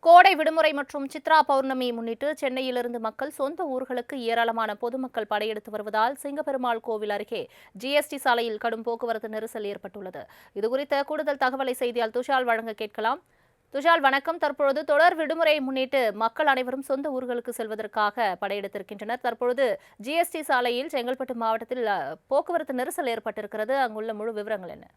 கோடை விடுமுறை மற்றும் சித்ரா பௌர்ணமியை முன்னிட்டு சென்னையிலிருந்து மக்கள் சொந்த ஊர்களுக்கு ஏராளமான பொதுமக்கள் படையெடுத்து வருவதால் சிங்கப்பெருமாள் கோவில் அருகே ஜிஎஸ்டி சாலையில் கடும் போக்குவரத்து நெரிசல் ஏற்பட்டுள்ளது. இதுகுறித்த கூடுதல் தகவலை செய்தியாளர் துஷால் வழங்க கேட்கலாம். துஷால் வணக்கம். தற்பொழுது தொடர் விடுமுறையை முன்னிட்டு மக்கள் அனைவரும் சொந்த ஊர்களுக்கு செல்வதற்காக படையெடுத்திருக்கின்றனர். தற்பொழுது ஜிஎஸ்டி சாலையில் செங்கல்பட்டு மாவட்டத்தில் போக்குவரத்து நெரிசல் ஏற்பட்டிருக்கிறது. அங்குள்ள முழு விவரங்கள் என்ன?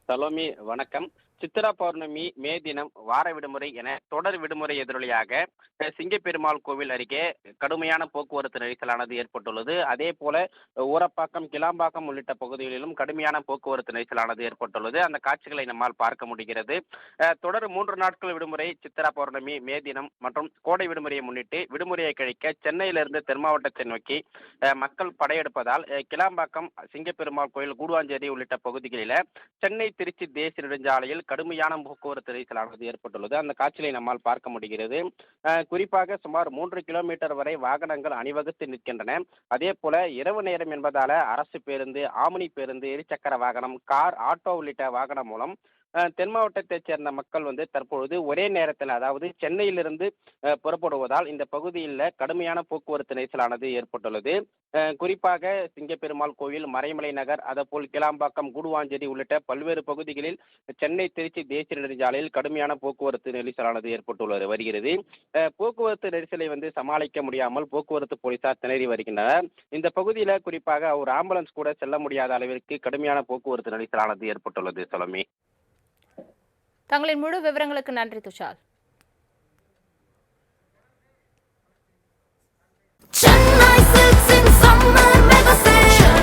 சலோமி வணக்கம். சித்திரா பௌர்ணமி, மே தினம், வார விடுமுறை என தொடர் விடுமுறை எதிரொலியாக சிங்கப்பெருமாள் கோவில் அருகே கடுமையான போக்குவரத்து நெரிசலானது ஏற்பட்டுள்ளது. அதே போல ஊரப்பாக்கம், கிளாம்பாக்கம் உள்ளிட்ட பகுதிகளிலும் கடுமையான போக்குவரத்து நெரிசலானது ஏற்பட்டுள்ளது. அந்த காட்சிகளை நம்மால் பார்க்க முடிகிறது. தொடர் 3 நாட்கள் விடுமுறை, சித்திரா பௌர்ணமி, மே தினம் மற்றும் கோடை விடுமுறையை முன்னிட்டு விடுமுறையை கழிக்க சென்னையிலிருந்து தென் மாவட்டத்தை நோக்கி மக்கள் படையெடுப்பதால் கிளாம்பாக்கம், சிங்கப்பெருமாள் கோயில், கூடுவாஞ்சேரி உள்ளிட்ட பகுதிகளில் சென்னை திருச்சி தேசிய நெடுஞ்சாலையில் கடுமையான போக்குவரத்து நெரிசலானது ஏற்பட்டுள்ளது. அந்த காட்சியை நம்மால் பார்க்க முடிகிறது. குறிப்பாக சுமார் 3 கிலோமீட்டர் வரை வாகனங்கள் அணிவகுத்து நிற்கின்றன. அதே போல இரவு நேரம் என்பதால அரசு பேருந்து, ஆம்னி பேருந்து, இருசக்கர வாகனம், கார், ஆட்டோ உள்ளிட்ட வாகனம் மூலம் தென் மாவட்டத்தைச் சேர்ந்த மக்கள் தற்பொழுது ஒரே நேரத்தில், அதாவது சென்னையிலிருந்து புறப்படுவதால் இந்த பகுதியில் கடுமையான போக்குவரத்து நெரிசலானது ஏற்பட்டுள்ளது. குறிப்பாக சிங்கப்பெருமாள் கோவில், மறைமலை நகர், அதேபோல் கிளாம்பாக்கம், கூடுவாஞ்சேரி உள்ளிட்ட பல்வேறு பகுதிகளில் சென்னை திருச்சி தேசிய நெடுஞ்சாலையில் கடுமையான போக்குவரத்து நெரிசலானது ஏற்பட்டுள்ளது வருகிறது. போக்குவரத்து நெரிசலை சமாளிக்க முடியாமல் போக்குவரத்து போலீசார் திணறி வருகின்றனர். இந்த பகுதியில் குறிப்பாக ஒரு ஆம்புலன்ஸ் கூட செல்ல முடியாத அளவிற்கு கடுமையான போக்குவரத்து நெரிசலானது ஏற்பட்டுள்ளது. சலோமி, தங்களின் முழு விவரங்களுக்கு நன்றி துஷால்.